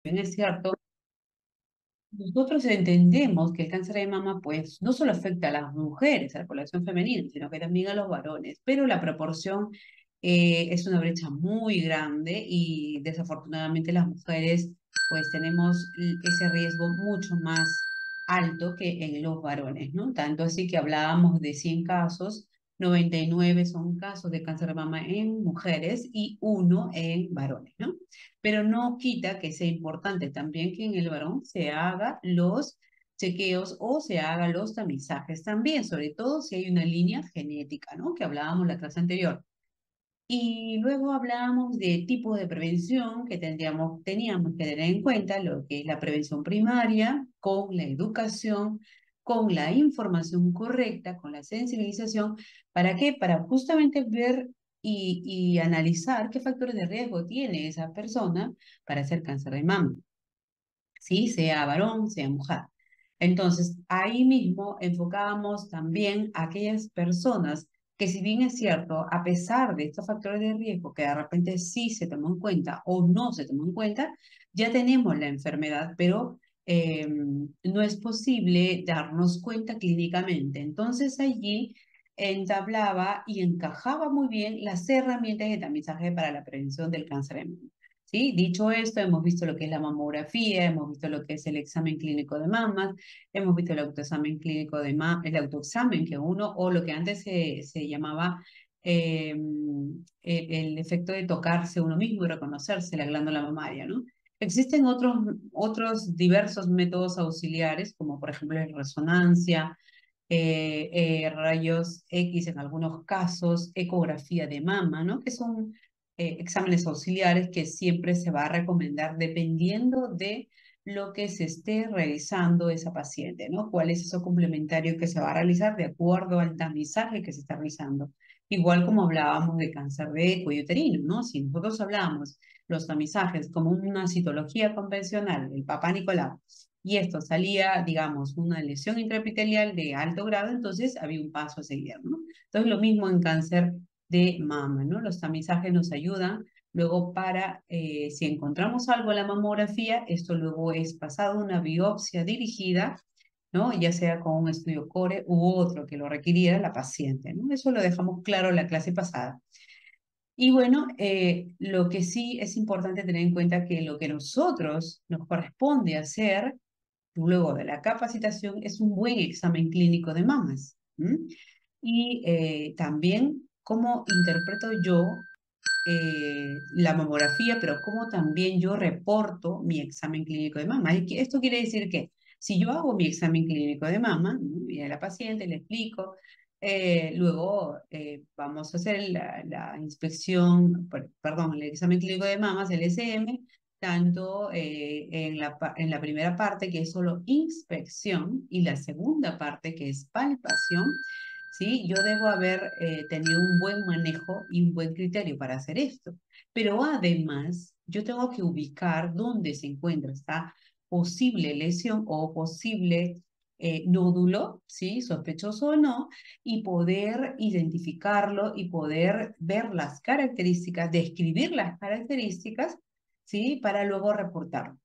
bien es cierto, nosotros entendemos que el cáncer de mama, pues, no solo afecta a las mujeres, a la población femenina, sino que también a los varones, pero la proporción es una brecha muy grande y desafortunadamente las mujeres, pues, tenemos ese riesgo mucho más alto que en los varones, ¿no? Tanto así que hablábamos de 100 casos, 99 son casos de cáncer de mama en mujeres y uno en varones, ¿no? Pero no quita que sea importante también que en el varón se haga los chequeos o se haga los tamizajes también, sobre todo si hay una línea genética, ¿no? Que hablábamos la clase anterior. Y luego hablábamos de tipos de prevención que teníamos que tener en cuenta, lo que es la prevención primaria, con la educación, con la información correcta, con la sensibilización. ¿Para qué? Para justamente ver y analizar qué factores de riesgo tiene esa persona para hacer cáncer de mama, ¿sí? Sea varón, sea mujer. Entonces, ahí mismo enfocábamos también a aquellas personas que si bien es cierto, a pesar de estos factores de riesgo que de repente sí se tomó en cuenta o no se tomó en cuenta, ya tenemos la enfermedad, pero no es posible darnos cuenta clínicamente. Entonces allí entablaba y encajaba muy bien las herramientas de tamizaje para la prevención del cáncer de mama. ¿Sí? Dicho esto, hemos visto lo que es la mamografía, hemos visto lo que es el examen clínico de mamas, hemos visto el autoexamen clínico de el autoexamen que uno, o lo que antes se llamaba el efecto de tocarse uno mismo y reconocerse la glándula mamaria, ¿no? Existen otros diversos métodos auxiliares, como por ejemplo la resonancia, rayos X en algunos casos, ecografía de mama, ¿no? Que son exámenes auxiliares que siempre se va a recomendar dependiendo de lo que se esté realizando esa paciente, ¿no? ¿Cuál es eso complementario que se va a realizar de acuerdo al tamizaje que se está realizando? Igual como hablábamos de cáncer de cuello uterino, ¿no? Si nosotros hablamos los tamizajes como una citología convencional, el Papá Nicolau, y esto salía, digamos, una lesión intraepitelial de alto grado, entonces había un paso a seguir, ¿no? Entonces lo mismo en cáncer de mama, ¿no? Los tamizajes nos ayudan luego para, si encontramos algo en la mamografía, esto luego es pasado a una biopsia dirigida, ¿no? Ya sea con un estudio core u otro que lo requiriera la paciente, ¿no? Eso lo dejamos claro en la clase pasada. Y bueno, lo que sí es importante tener en cuenta que lo que nosotros nos corresponde hacer luego de la capacitación es un buen examen clínico de mamas. ¿M? Y también cómo interpreto yo la mamografía, pero cómo también yo reporto mi examen clínico de mama. Esto quiere decir que si yo hago mi examen clínico de mama, ¿no? Y a la paciente le explico, luego vamos a hacer la inspección, perdón, el examen clínico de mamas, el SM, tanto en la primera parte que es solo inspección y la segunda parte que es palpación. ¿Sí? Yo debo haber tenido un buen manejo y un buen criterio para hacer esto. Pero además, yo tengo que ubicar dónde se encuentra esta posible lesión o posible nódulo, ¿sí? Sospechoso o no, y poder identificarlo y poder ver las características, describir las características, ¿sí? Para luego reportarlo.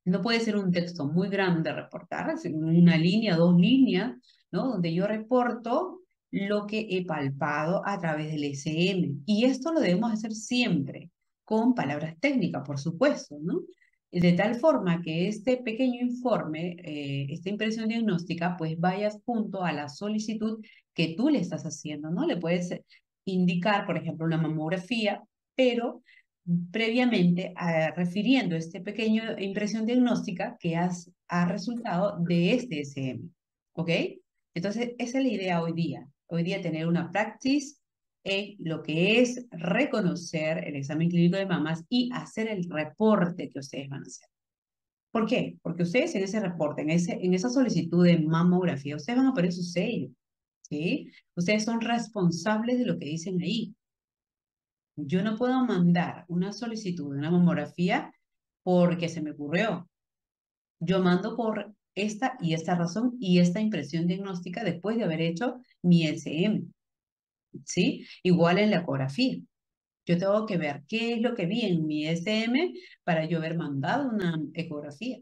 No puede ser un texto muy grande reportar, es una línea, dos líneas, ¿no? Donde yo reporto lo que he palpado a través del SM. Y esto lo debemos hacer siempre, con palabras técnicas, por supuesto, ¿no? De tal forma que este pequeño informe, esta impresión diagnóstica, pues vayas junto a la solicitud que tú le estás haciendo, ¿no? Le puedes indicar, por ejemplo, una mamografía, pero previamente refiriendo este pequeño impresión diagnóstica que ha resultado de este SM. ¿Ok? Entonces, esa es la idea hoy día. Hoy día tener una practice en lo que es reconocer el examen clínico de mamas y hacer el reporte que ustedes van a hacer. ¿Por qué? Porque ustedes en ese reporte, en esa solicitud de mamografía, ustedes van a poner su sello, ¿sí? Ustedes son responsables de lo que dicen ahí. Yo no puedo mandar una solicitud de una mamografía porque se me ocurrió. Yo mando por esta y esta razón y esta impresión diagnóstica después de haber hecho mi SM, ¿sí? Igual en la ecografía. Yo tengo que ver qué es lo que vi en mi SM para yo haber mandado una ecografía.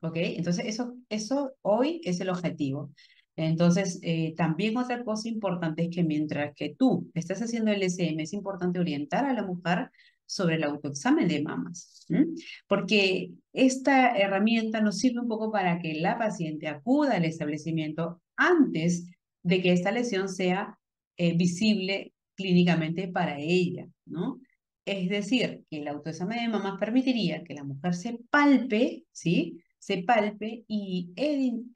¿Ok? Entonces, eso hoy es el objetivo. Entonces, también otra cosa importante es que mientras que tú estás haciendo el SM, es importante orientar a la mujer sobre el autoexamen de mamas, ¿m? Porque esta herramienta nos sirve un poco para que la paciente acuda al establecimiento antes de que esta lesión sea visible clínicamente para ella, ¿no? Es decir, que el autoexamen de mamas permitiría que la mujer se palpe, ¿sí? Se palpe e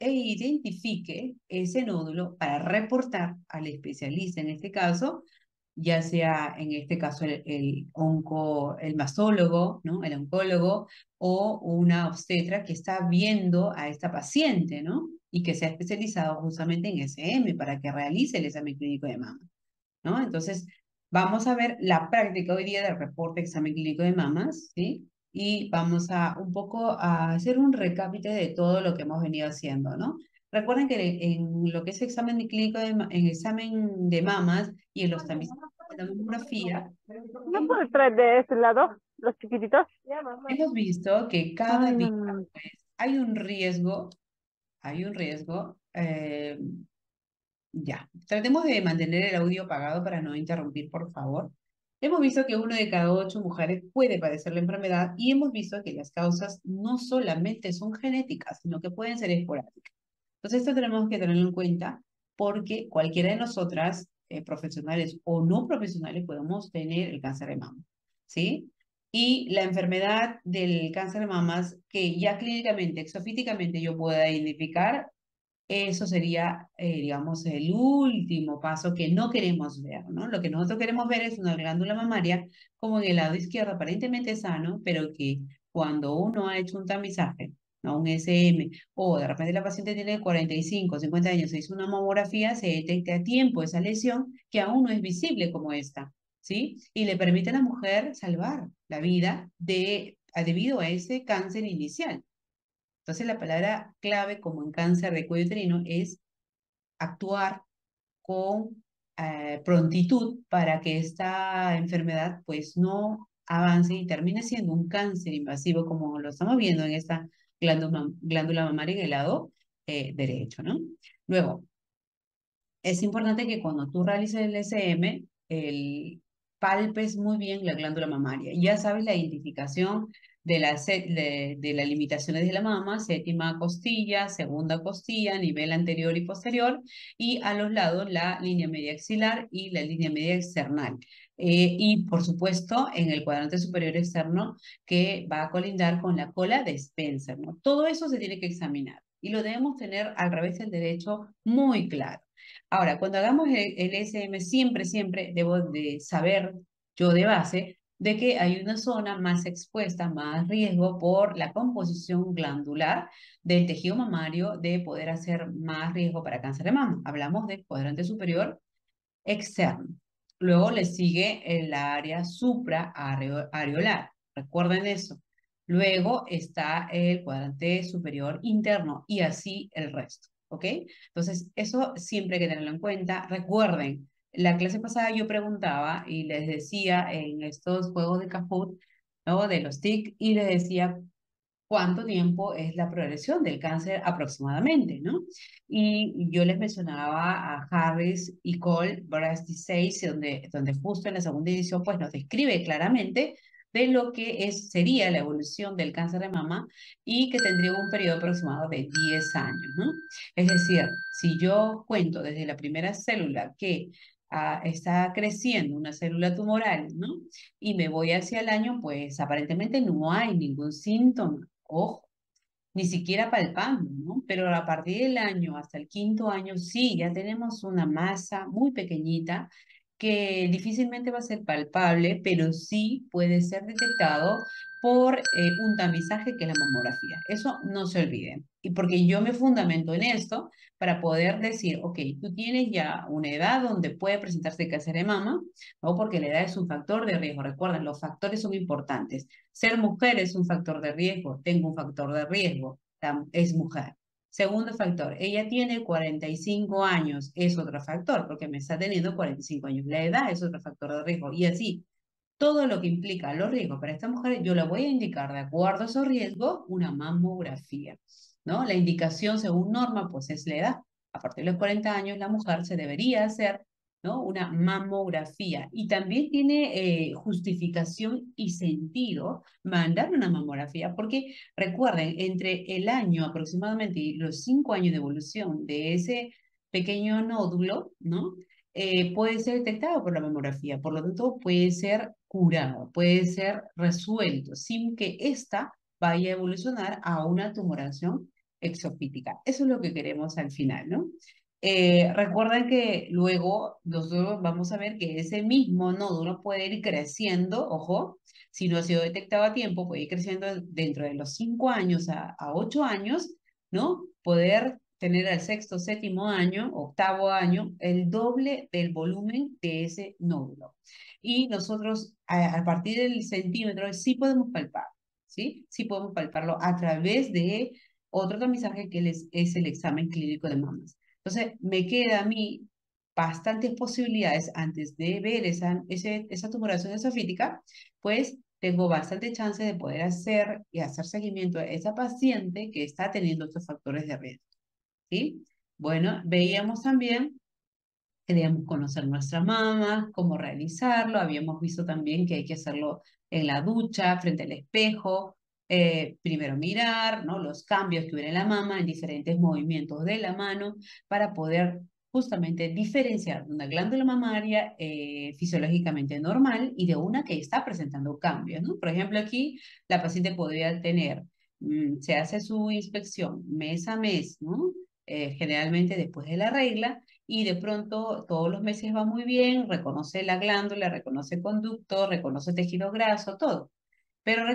identifique ese nódulo para reportar al especialista, en este caso, ya sea en este caso el mastólogo, ¿no? El oncólogo o una obstetra que está viendo a esta paciente, ¿no? Y que se ha especializado justamente en SM para que realice el examen clínico de mama, ¿no? Entonces, vamos a ver la práctica hoy día del reporte examen clínico de mamas, ¿sí? Y vamos a un poco a hacer un recapitulado de todo lo que hemos venido haciendo, ¿no? Recuerden que en lo que es examen de clínico en examen de mamas y en los tamizajes de la mamografía, ¿No puedes traer de este lado, los chiquititos? hemos visto que cada Ay, no, día no, no. hay un riesgo, hay un riesgo, ya, tratemos de mantener el audio apagado para no interrumpir, por favor. Hemos visto que 1 de cada 8 mujeres puede padecer la enfermedad y hemos visto que las causas no solamente son genéticas, sino que pueden ser esporádicas. Entonces esto tenemos que tenerlo en cuenta porque cualquiera de nosotras, profesionales o no profesionales, podemos tener el cáncer de mama, ¿sí? Y la enfermedad del cáncer de mamas que ya clínicamente, exofíticamente yo pueda identificar, eso sería, digamos, el último paso que no queremos ver, ¿no? Lo que nosotros queremos ver es una glándula mamaria como en el lado izquierdo, aparentemente sano, pero que cuando uno ha hecho un tamizaje, ¿no? Un SM, o de repente la paciente tiene 45, 50 años, se hizo una mamografía, se detecta a tiempo esa lesión que aún no es visible como esta, ¿sí? Y le permite a la mujer salvar la vida debido a ese cáncer inicial. Entonces, la palabra clave, como en cáncer de cuello uterino, es actuar con prontitud para que esta enfermedad pues no avance y termine siendo un cáncer invasivo como lo estamos viendo en esta glándula mamaria en el lado derecho, ¿no? Luego, es importante que cuando tú realices el SM, palpes muy bien la glándula mamaria. Ya sabes la identificación de las limitaciones de la mama: séptima costilla, segunda costilla, nivel anterior y posterior, y a los lados la línea media axilar y la línea media external. Y por supuesto, en el cuadrante superior externo que va a colindar con la cola de Spencer, ¿no? Todo eso se tiene que examinar y lo debemos tener al revés del derecho muy claro. Ahora, cuando hagamos el SM, siempre, siempre debo de saber yo de base de que hay una zona más expuesta, más riesgo por la composición glandular del tejido mamario de poder hacer más riesgo para cáncer de mama. Hablamos del cuadrante superior externo. Luego le sigue el área supraareolar. Recuerden eso. Luego está el cuadrante superior interno y así el resto. ¿Ok? Entonces, eso siempre hay que tenerlo en cuenta. Recuerden, la clase pasada yo preguntaba y les decía en estos juegos de Kahoot, ¿no? De los TIC, y les decía cuánto tiempo es la progresión del cáncer aproximadamente, ¿no? Y yo les mencionaba a Harris y Cole, Breast Disease, donde justo en la segunda edición pues nos describe claramente de lo que sería la evolución del cáncer de mama y que tendría un periodo aproximado de 10 años, ¿no? Es decir, si yo cuento desde la primera célula que está creciendo una célula tumoral, ¿no? Y me voy hacia el año, pues aparentemente no hay ningún síntoma. Ojo, ni siquiera palpando, ¿no? Pero a partir del año hasta el quinto año, sí, ya tenemos una masa muy pequeñita que difícilmente va a ser palpable, pero sí puede ser detectado por un tamizaje que es la mamografía. Eso no se olviden. Y porque yo me fundamento en esto para poder decir, ok, tú tienes ya una edad donde puede presentarse cáncer de mama, ¿no? Porque la edad es un factor de riesgo. Recuerden, los factores son importantes. Ser mujer es un factor de riesgo. Tengo un factor de riesgo. Es mujer. Segundo factor, ella tiene 45 años, es otro factor, porque me está teniendo 45 años. La edad es otro factor de riesgo. Y así, todo lo que implica los riesgos para esta mujer, yo le voy a indicar de acuerdo a esos riesgos una mamografía, ¿no? La indicación según norma, pues es la edad. A partir de los 40 años, la mujer se debería hacer, ¿no? Una mamografía. Y también tiene justificación y sentido mandar una mamografía, porque recuerden, entre el año aproximadamente y los 5 años de evolución de ese pequeño nódulo, ¿no? Puede ser detectado por la mamografía, por lo tanto puede ser curado, puede ser resuelto sin que ésta vaya a evolucionar a una tumoración exofítica. Eso es lo que queremos al final, ¿no? Recuerden que luego nosotros vamos a ver que ese mismo nódulo puede ir creciendo, ojo, si no ha sido detectado a tiempo, puede ir creciendo dentro de los 5 años a 8 años, ¿no? Poder tener al sexto, séptimo año, octavo año, el doble del volumen de ese nódulo. Y nosotros, a partir del centímetro, sí podemos palpar, ¿sí? Sí podemos palparlo a través de otro tamizaje que es el examen clínico de mamas. Entonces, me queda a mí bastantes posibilidades antes de ver esa tumoración esofítica, pues tengo bastante chance de poder hacer y hacer seguimiento a esa paciente que está teniendo estos factores de riesgo. ¿Sí? Bueno, veíamos también, queríamos conocer nuestra mama, cómo realizarlo, habíamos visto también que hay que hacerlo en la ducha, frente al espejo, primero mirar, ¿no? Los cambios que hubiera en la mama, en diferentes movimientos de la mano, para poder justamente diferenciar una glándula mamaria fisiológicamente normal y de una que está presentando cambios, ¿no? Por ejemplo, aquí la paciente podría tener, se hace su inspección mes a mes, ¿no? Generalmente después de la regla, y de pronto todos los meses va muy bien, reconoce la glándula, reconoce el conducto, reconoce tejido graso, todo. Pero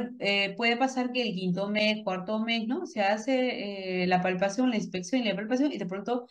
puede pasar que el quinto mes, cuarto mes, ¿no? Se hace la palpación, la inspección y la palpación, y de pronto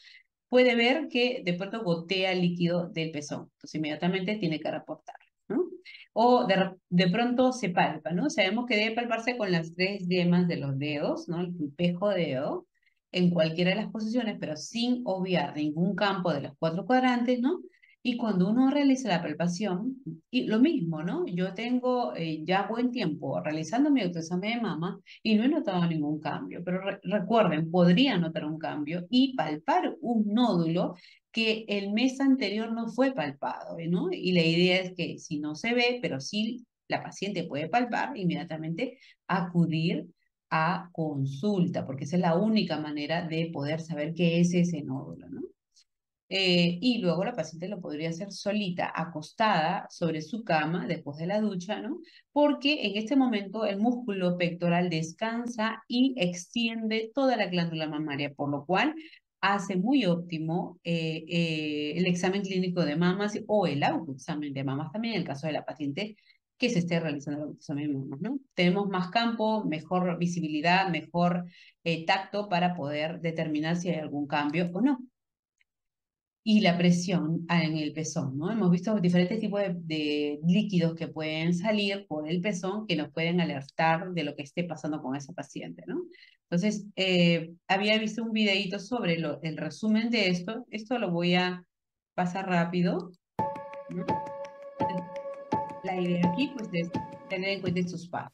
puede ver que de pronto gotea líquido del pezón. Entonces inmediatamente tiene que reportar, ¿no? O de pronto se palpa, ¿no? Sabemos que debe palparse con las 3 yemas de los dedos, ¿no? El pejo de dedo, en cualquiera de las posiciones, pero sin obviar ningún campo de los 4 cuadrantes, ¿no? Y cuando uno realiza la palpación, y lo mismo, ¿no? Yo tengo ya buen tiempo realizando mi autoexamen de mama y no he notado ningún cambio, pero recuerden, podría notar un cambio y palpar un nódulo que el mes anterior no fue palpado, ¿no? Y la idea es que si no se ve, pero sí la paciente puede palpar, inmediatamente acudir a consulta, porque esa es la única manera de poder saber qué es ese nódulo, ¿no? Y luego la paciente lo podría hacer solita, acostada sobre su cama después de la ducha, ¿no? Porque en este momento el músculo pectoral descansa y extiende toda la glándula mamaria, por lo cual hace muy óptimo el examen clínico de mamas o el autoexamen de mamas también en el caso de la paciente que se esté realizando el autoexamen de mamas, ¿no? Tenemos más campo, mejor visibilidad, mejor tacto para poder determinar si hay algún cambio o no. Y la presión en el pezón, ¿no? Hemos visto diferentes tipos de líquidos que pueden salir por el pezón que nos pueden alertar de lo que esté pasando con esa paciente, ¿no? Entonces, había visto un videito sobre el resumen de esto. Esto lo voy a pasar rápido, ¿no? La idea aquí, pues, es tener en cuenta estos pasos.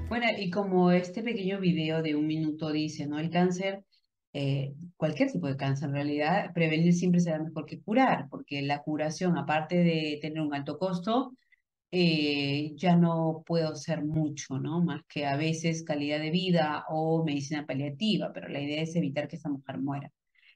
Bueno, y como este pequeño video de 1 minuto dice, ¿no? El cáncer cualquier tipo de cáncer en realidad, prevenir siempre será mejor que curar, porque la curación, aparte de tener un alto costo, ya no puedo hacer mucho, ¿no? Más que a veces calidad de vida o medicina paliativa, pero la idea es evitar que esta mujer muera.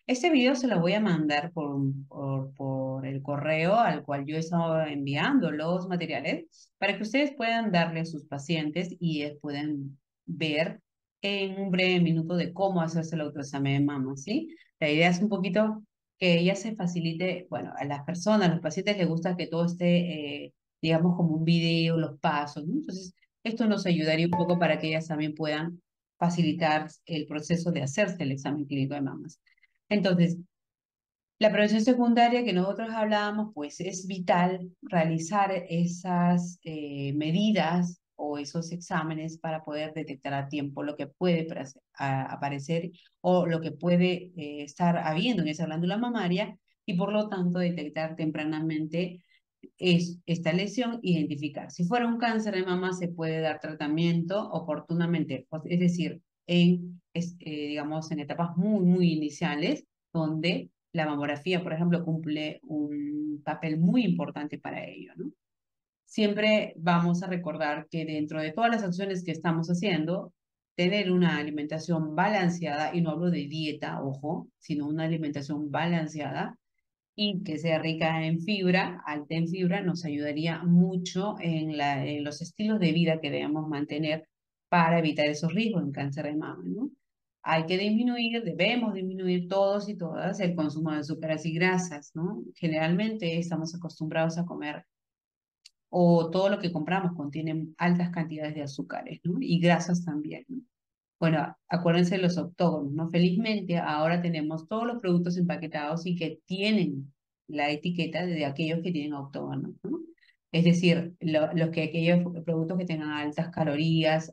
Este video se lo voy a mandar por el correo al cual yo he estado enviando los materiales para que ustedes puedan darle a sus pacientes y puedan ver en un breve minuto de cómo hacerse el autoexamen de mama, ¿sí? La idea es un poquito que ella se facilite, bueno, a las personas, a los pacientes les gusta que todo esté, digamos, como un video, los pasos, ¿no? Entonces, esto nos ayudaría un poco para que ellas también puedan facilitar el proceso de hacerse el examen clínico de mamas. Entonces, la prevención secundaria que nosotros hablábamos, pues es vital realizar esas medidas o esos exámenes para poder detectar a tiempo lo que puede aparecer o lo que puede estar habiendo en esa glándula mamaria y por lo tanto detectar tempranamente esta lesión, identificar. Si fuera un cáncer de mama, se puede dar tratamiento oportunamente, es decir, digamos, en etapas muy iniciales, donde la mamografía, por ejemplo, cumple un papel muy importante para ello, ¿no? Siempre vamos a recordar que dentro de todas las acciones que estamos haciendo, tener una alimentación balanceada, y no hablo de dieta, ojo, sino una alimentación balanceada, y que sea rica en fibra, alta en fibra, nos ayudaría mucho en los estilos de vida que debemos mantener para evitar esos riesgos en cáncer de mama, ¿no? Hay que disminuir, debemos disminuir todos y todas el consumo de azúcares y grasas, ¿no? Generalmente estamos acostumbrados a comer o todo lo que compramos contiene altas cantidades de azúcares, ¿no? Y grasas también, ¿no? Bueno, acuérdense de los octógonos, ¿no? Felizmente ahora tenemos todos los productos empaquetados y que tienen la etiqueta de aquellos que tienen octógonos, ¿no? Es decir, aquellos productos que tengan altas calorías,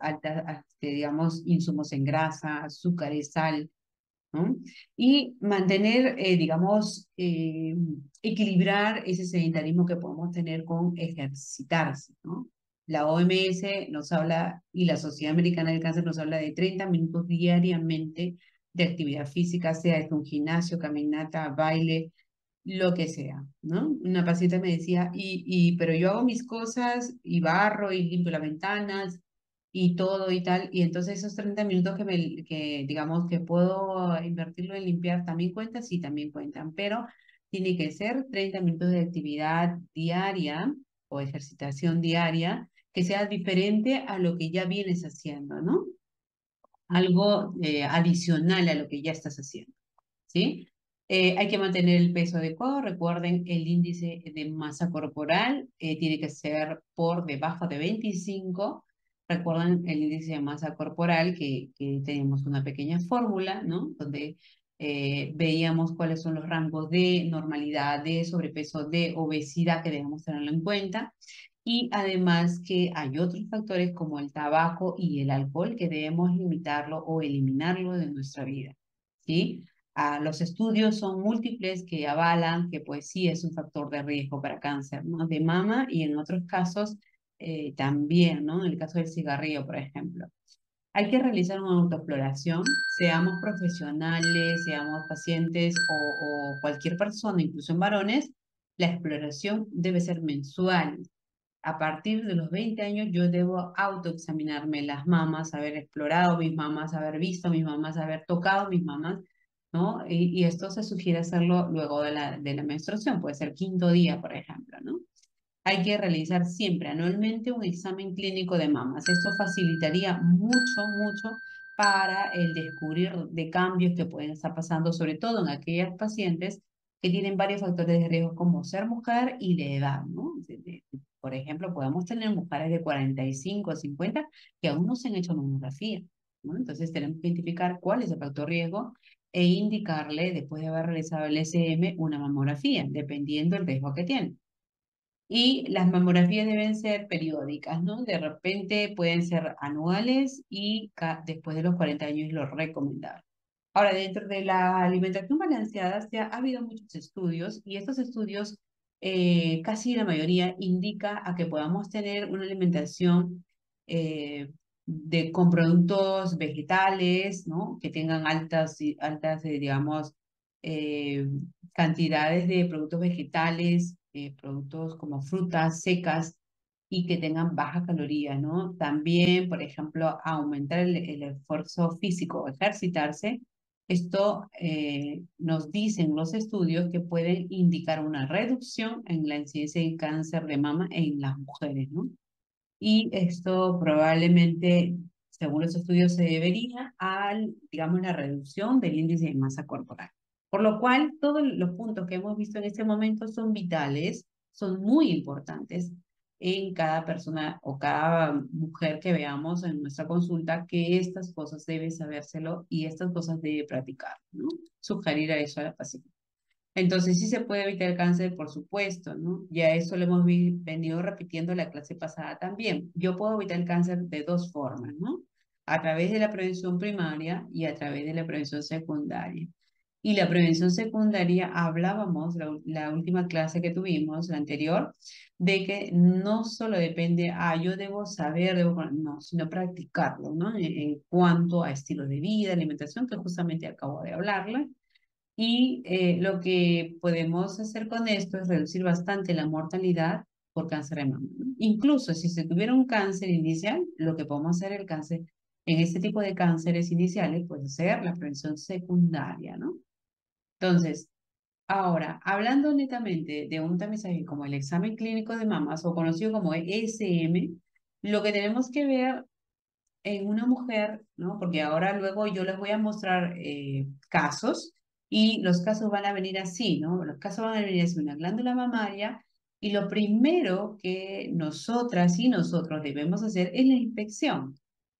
digamos, insumos en grasa, azúcares, sal, ¿no? Y mantener, digamos, equilibrar ese sedentarismo que podemos tener con ejercitarse, ¿no? La OMS nos habla y la Sociedad Americana del Cáncer nos habla de 30 minutos diariamente de actividad física, sea esto un gimnasio, caminata, baile, lo que sea, ¿no? Una paciente me decía, pero yo hago mis cosas y barro y limpio las ventanas y todo y tal, y entonces esos 30 minutos que digamos que puedo invertirlo en limpiar, ¿también cuentan? Sí, también cuentan, pero tiene que ser 30 minutos de actividad diaria o ejercitación diaria que sea diferente a lo que ya vienes haciendo, ¿no? Algo adicional a lo que ya estás haciendo. ¿Sí? Hay que mantener el peso adecuado. Recuerden, el índice de masa corporal tiene que ser por debajo de 25. Recuerden el índice de masa corporal que tenemos una pequeña fórmula, ¿no? Donde veíamos cuáles son los rangos de normalidad, de sobrepeso, de obesidad que debemos tenerlo en cuenta. Y además que hay otros factores como el tabaco y el alcohol que debemos limitarlo o eliminarlo de nuestra vida. ¿Sí? Los estudios son múltiples que avalan que pues sí es un factor de riesgo para cáncer, ¿no? De mama y en otros casos también, ¿no? En el caso del cigarrillo, por ejemplo. Hay que realizar una autoexploración, seamos profesionales, seamos pacientes o cualquier persona, incluso en varones, la exploración debe ser mensual. A partir de los 20 años yo debo autoexaminarme las mamas, haber explorado mis mamas, haber visto mis mamas, haber tocado mis mamas, ¿no? Y esto se sugiere hacerlo luego de la menstruación, puede ser quinto día, por ejemplo, ¿no? Hay que realizar siempre anualmente un examen clínico de mamas. Esto facilitaría mucho para el descubrir de cambios que pueden estar pasando, sobre todo en aquellas pacientes que tienen varios factores de riesgo como ser mujer y la edad, ¿no? Por ejemplo, podemos tener mujeres de 45 a 50 que aún no se han hecho mamografía, ¿no? Entonces tenemos que identificar cuál es el factor riesgo e indicarle, después de haber realizado el SM, una mamografía, dependiendo del riesgo que tiene. Y las mamografías deben ser periódicas, ¿no? De repente pueden ser anuales y después de los 40 años es lo recomendable. Ahora, dentro de la alimentación balanceada, ha habido muchos estudios y estos estudios, casi la mayoría, indica a que podamos tener una alimentación con productos vegetales, ¿no? Que tengan digamos, eh, cantidades de productos vegetales, productos como frutas secas y que tengan baja caloría, ¿no? También, por ejemplo, aumentar el esfuerzo físico, ejercitarse. Esto nos dicen los estudios que pueden indicar una reducción en la incidencia de cáncer de mama en las mujeres, ¿no? Y esto probablemente, según los estudios, se debería al, digamos, la reducción del índice de masa corporal. Por lo cual, todos los puntos que hemos visto en este momento son vitales, son muy importantes en cada persona o cada mujer que veamos en nuestra consulta, que estas cosas debe sabérselo y estas cosas debe practicar, ¿no? Sugerir a eso a la paciente. Entonces, sí se puede evitar el cáncer, por supuesto, ¿no? Ya eso lo hemos venido repitiendo en la clase pasada también. Yo puedo evitar el cáncer de dos formas, ¿no? A través de la prevención primaria y a través de la prevención secundaria. Y la prevención secundaria, hablábamos, la última clase que tuvimos, la anterior, de que no solo depende, yo debo saber, no, sino practicarlo, ¿no? En cuanto a estilos de vida, alimentación, que justamente acabo de hablarla. Y lo que podemos hacer con esto es reducir bastante la mortalidad por cáncer de mama, ¿no? Incluso si se tuviera un cáncer inicial, lo que podemos hacer el cáncer, en este tipo de cánceres iniciales, puede ser la prevención secundaria, ¿no? Entonces, ahora, hablando netamente de un tamizaje como el examen clínico de mamas o conocido como ESM, lo que tenemos que ver en una mujer, ¿no? Porque ahora luego yo les voy a mostrar casos y los casos van a venir así, ¿no? Los casos van a venir así, una glándula mamaria y lo primero que nosotras y nosotros debemos hacer es la inspección,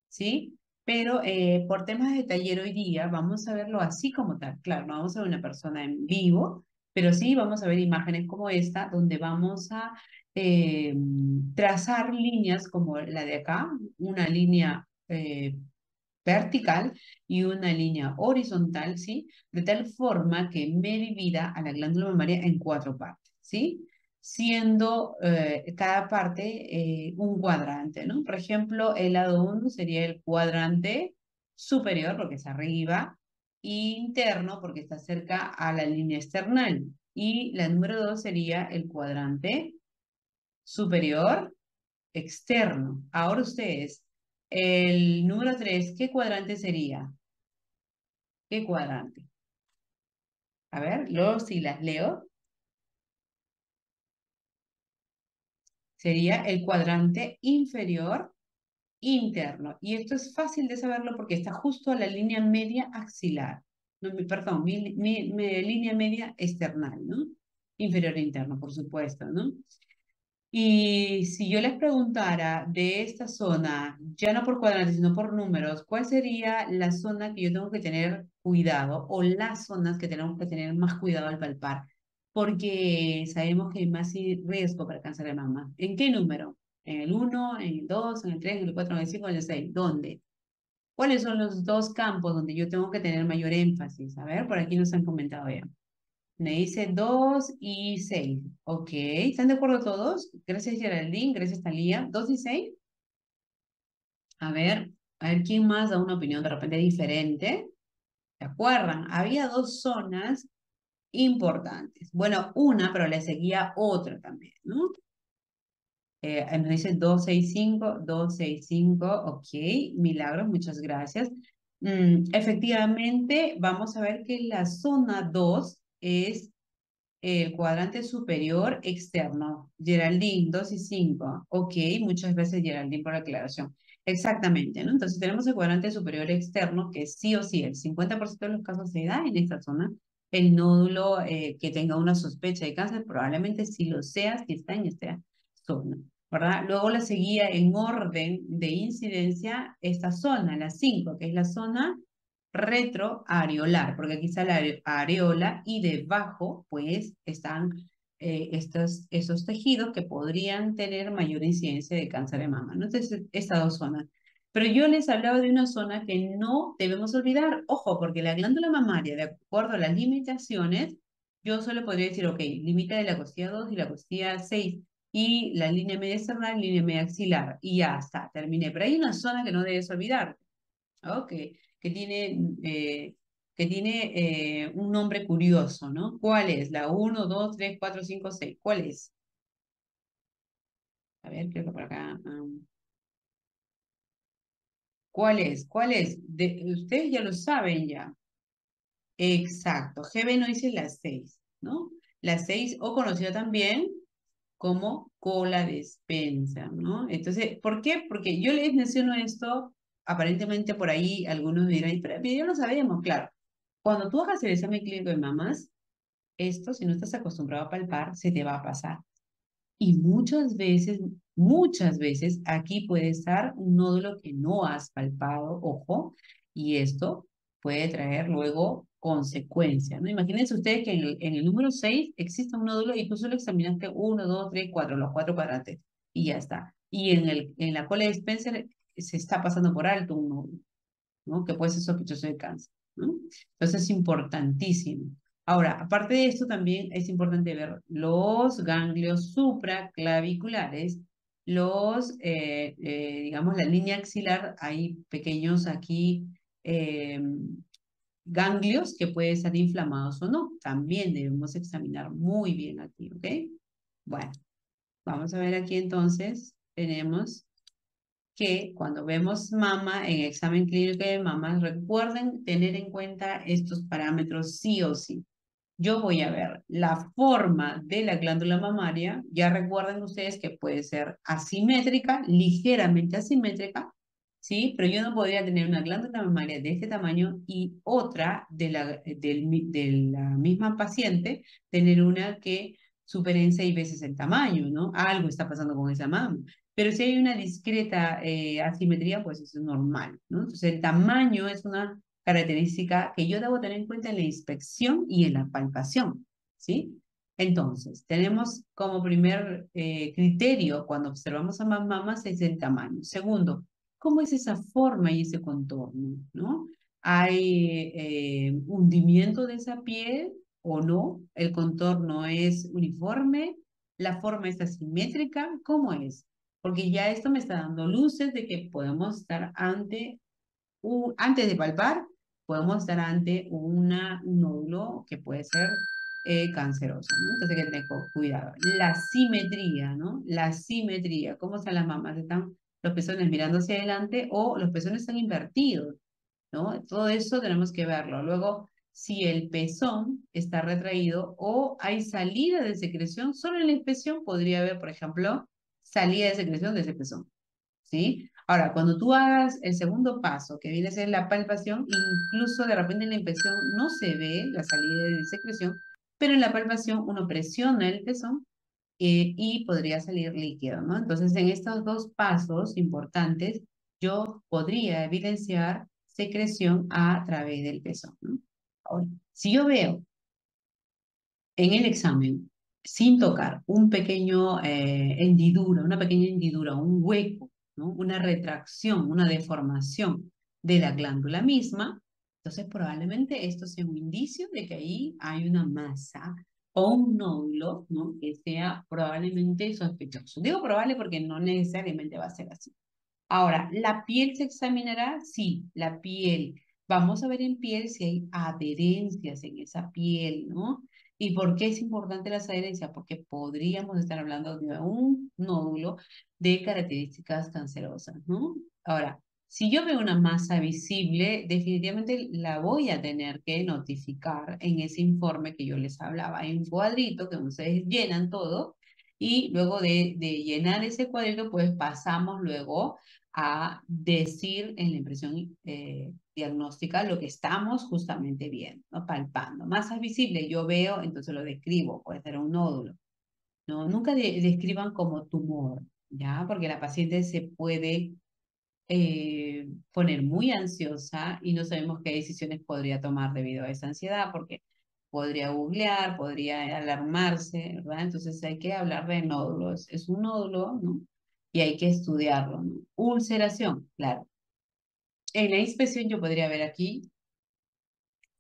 ¿sí? Pero por temas de taller hoy día vamos a verlo así como tal. Claro, no vamos a ver una persona en vivo, pero sí vamos a ver imágenes como esta, donde vamos a eh, trazar líneas como la de acá, una línea vertical y una línea horizontal, ¿sí? De tal forma que me divida a la glándula mamaria en cuatro partes, ¿sí? Siendo cada parte un cuadrante, ¿no? Por ejemplo, el lado 1 sería el cuadrante superior, porque es arriba, interno, porque está cerca a la línea external. Y la número 2 sería el cuadrante superior externo. Ahora ustedes, el número 3, ¿qué cuadrante sería? ¿Qué cuadrante? A ver, si las leo, sería el cuadrante inferior interno. Y esto es fácil de saberlo porque está justo a la línea media axilar. No, perdón, línea media external, ¿no? Inferior e interno, por supuesto, ¿no? Y si yo les preguntara de esta zona, ya no por cuadrantes, sino por números, ¿cuál sería la zona que yo tengo que tener cuidado o las zonas que tenemos que tener más cuidado al palpar? Porque sabemos que hay más riesgo para cáncer de mama. ¿En qué número? ¿En el 1, en el 2, en el 3, en el 4, en el 5, en el 6? ¿Dónde? ¿Cuáles son los dos campos donde yo tengo que tener mayor énfasis? A ver, por aquí nos han comentado ya. Me dice 2 y 6. Ok, ¿están de acuerdo todos? Gracias Geraldine, gracias Talía. 2 y 6. A ver quién más da una opinión de repente diferente. ¿Se acuerdan? Había dos zonas importantes. Bueno, una, pero le seguía otra también, ¿no? Nos dice 265, 265. Ok, milagros, muchas gracias. Efectivamente, vamos a ver que la zona 2 es el cuadrante superior externo. Geraldine, 2 y 5. Ok, muchas gracias Geraldine por la aclaración. Exactamente, ¿no? Entonces tenemos el cuadrante superior externo que sí o sí, el 50% de los casos se da en esta zona. El nódulo que tenga una sospecha de cáncer probablemente sí lo sea si está en esta zona, ¿verdad? Luego la seguía en orden de incidencia esta zona, la 5, que es la zona retroareolar, porque aquí está la areola y debajo pues están esos tejidos que podrían tener mayor incidencia de cáncer de mama, ¿no? Entonces, estas dos zonas. Pero yo les hablaba de una zona que no debemos olvidar, ojo, porque la glándula mamaria, de acuerdo a las limitaciones, yo solo podría decir, ok, límite de la costilla 2 y la costilla 6, y la línea media externa, línea media axilar, y ya está, terminé. Pero hay una zona que no debes olvidar, ¿no? Que tiene, un nombre curioso, ¿no? ¿Cuál es? La uno 2 3 4 5 6. ¿Cuál es? A ver, creo que por acá. ¿Cuál es? ¿Cuál es? Ustedes ya lo saben ya. Exacto. GB no dice la 6, ¿no? La 6 o conocida también como cola despensa, ¿no? Entonces, ¿por qué? Porque yo les menciono esto, aparentemente por ahí algunos dirán, pero ya lo sabemos, claro. Cuando tú hagas el examen clínico de mamas, esto, si no estás acostumbrado a palpar, se te va a pasar. Y muchas veces aquí puede estar un nódulo que no has palpado, ojo, y esto puede traer luego consecuencias, ¿no? Imagínense ustedes que en el número 6 existe un nódulo y tú solo examinaste uno 2 3 4 los 4 cuadrantes, y ya está. Y en la cola de Spencer se está pasando por alto un nódulo, ¿no? Que puede ser sospechoso de cáncer, ¿no? Entonces es importantísimo. Ahora, aparte de esto, también es importante ver los ganglios supraclaviculares, digamos, la línea axilar, hay pequeños aquí eh, ganglios que pueden estar inflamados o no. También debemos examinar muy bien aquí, ¿ok? Bueno, vamos a ver aquí entonces, tenemos que cuando vemos mama en examen clínico de mama, recuerden tener en cuenta estos parámetros sí o sí. Yo voy a ver la forma de la glándula mamaria. Ya recuerden ustedes que puede ser asimétrica, ligeramente asimétrica, ¿sí? Pero yo no podría tener una glándula mamaria de este tamaño y otra de la misma paciente, tener una que supere en 6 veces el tamaño, ¿no? Algo está pasando con esa mama. Pero si hay una discreta asimetría, pues eso es normal, ¿no? Entonces el tamaño es una característica que yo debo tener en cuenta en la inspección y en la palpación, ¿sí? Entonces, tenemos como primer criterio cuando observamos a más mamas es el tamaño. Segundo, ¿cómo es esa forma y ese contorno, ¿no? ¿Hay hundimiento de esa piel o no? ¿El contorno es uniforme? ¿La forma es asimétrica? ¿Cómo es? Porque ya esto me está dando luces de que podemos estar antes de palpar, podemos estar ante un nódulo que puede ser canceroso, ¿no? Entonces hay que tener cuidado. La simetría, ¿no? La simetría, ¿cómo están las mamas? ¿Están los pezones mirando hacia adelante o los pezones están invertidos, ¿no? Todo eso tenemos que verlo. Luego, si el pezón está retraído o hay salida de secreción, solo en la inspección podría haber, por ejemplo, salida de secreción de ese pezón. ¿Sí? Ahora, cuando tú hagas el segundo paso, que viene a ser la palpación, incluso de repente en la inspección no se ve la salida de secreción, pero en la palpación uno presiona el pezón y podría salir líquido, ¿no? Entonces, en estos dos pasos importantes, yo podría evidenciar secreción a través del pezón, ¿no? Ahora, si yo veo en el examen, sin tocar, un pequeño hendidura, una pequeña hendidura, un hueco, ¿no? Una retracción, una deformación de la glándula misma, entonces probablemente esto sea un indicio de que ahí hay una masa o un nódulo, ¿no? Que sea probablemente sospechoso. Digo probable porque no necesariamente va a ser así. Ahora, ¿la piel se examinará? Sí, la piel. Vamos a ver en piel si hay adherencias en esa piel, ¿no? ¿Y por qué es importante las adherencias? Porque podríamos estar hablando de un nódulo de características cancerosas, ¿no? Ahora, si yo veo una masa visible, definitivamente la voy a tener que notificar en ese informe que yo les hablaba. Hay un cuadrito que ustedes llenan todo y luego de llenar ese cuadrito, pues pasamos luego a decir en la impresión diagnóstica lo que estamos justamente viendo, ¿no? Palpando. Masa visible, yo veo, entonces lo describo, puede ser un nódulo, ¿no? Nunca describan como tumor, ¿ya? Porque la paciente se puede poner muy ansiosa y no sabemos qué decisiones podría tomar debido a esa ansiedad, porque podría googlear, podría alarmarse, ¿verdad? Entonces hay que hablar de nódulos. Es un nódulo, ¿no? Y hay que estudiarlo, ¿no? Ulceración, claro. En la inspección yo podría ver aquí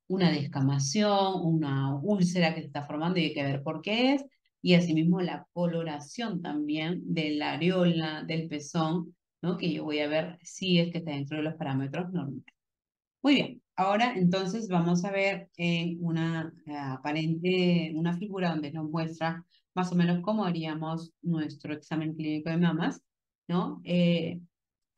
una descamación, una úlcera que se está formando y hay que ver por qué es. y asimismo la coloración también de la areola, del pezón, ¿no? Que yo voy a ver si es que está dentro de los parámetros normales. Muy bien, ahora entonces vamos a ver una aparente, una figura donde nos muestra más o menos cómo haríamos nuestro examen clínico de mamas, ¿no?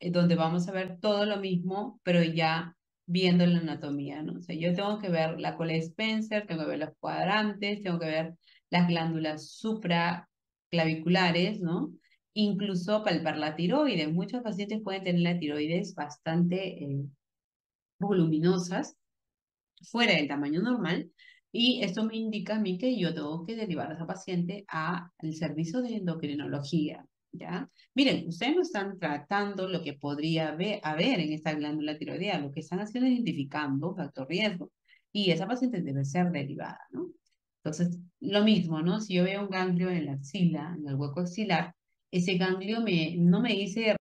Donde vamos a ver todo lo mismo, pero ya viendo la anatomía, ¿no? O sea, yo tengo que ver la cola de Spencer, tengo que ver los cuadrantes, tengo que ver las glándulas supraclaviculares, ¿no? Incluso palpar la tiroides. Muchos pacientes pueden tener la tiroides bastante voluminosas, fuera del tamaño normal, y esto me indica a mí que yo tengo que derivar a esa paciente al servicio de endocrinología, ¿ya? Miren, ustedes no están tratando lo que podría haber en esta glándula tiroidea, lo que están haciendo es identificando un factor riesgo, y esa paciente debe ser derivada, ¿no? Entonces, lo mismo, ¿no? Si yo veo un ganglio en la axila, en el hueco axilar, ese ganglio no me dice